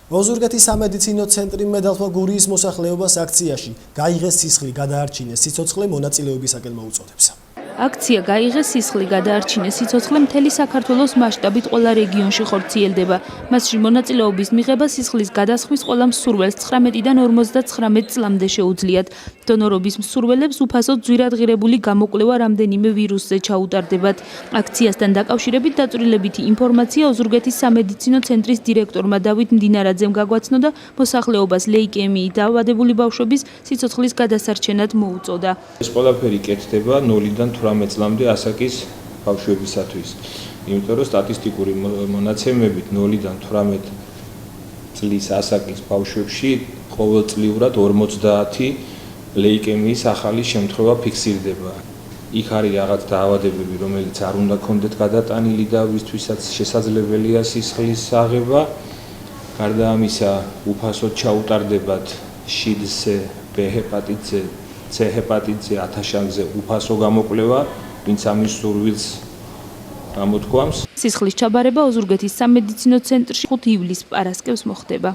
ოზურგეთის სამედიცინო ცენტრი მედალთა გურიის მოსახლეობას აქციაში გაიღეს სისხლი გადაარჩინეს სიცოცხლე მონაწილეობისაკენ მოუწოდებს. აქცია გაიღეს სისხლი გადაარჩინეს სიცოცხლე მთელი საქართველოს მასშტაბით ყველა რეგიონში ხორციელდება. მასში მონაწილეობის მიღება სისხლის გადასხმის ყველა მსურველს 19-დან 59 წლამდე შეუძლიათ. დონორობის მსურველებს უფასოდ ძვირადღირებული გამოკვლევა რამდენიმე ვირუსზე ჩაუტარდებათ. აქციასთან დაკავშირებით დაწვრილებითი ინფორმაცია ოზურგეთის სამედიცინო ცენტრის დირექტორმა დავით მდინარაძემ გაგვაცნო და მოსახლეობას ლეიკემიით დაავადებული ბავშვების სიცოცხლის გადასარჩენად მოუწოდა. ეს ყველაფერი კეთდება 0-დან 18 წლამდე ასაკის ბავშვებისათვის. იმიტომ რომ სტატისტიკური მონაცემებით 0-დან 18 წლის ასაკის ბავშვებში ყოველწლიურად 50 ლეიკემიის ახალი შემთხვევა ფიქსირდება. იქ არის რაღაც დაავადებები, რომელიც არ უნდა კონდეთ გადატანილი და ვისთვისაც შესაძლებელია სისხლის აღება. გარდა ამისა, უფასოდ ჩაუტარდებათ შიდზე, B ჰეპატიტზე, C ჰეპატიტზე, ათაშანგზე უფასო გამოკვლევა, ვინც ამის სურვილს გამოთქვამს. სისხლის ჩაბარება ოზურგეთის სამედიცინო ცენტრში 5 ივლისს პარასკევს მოხდება.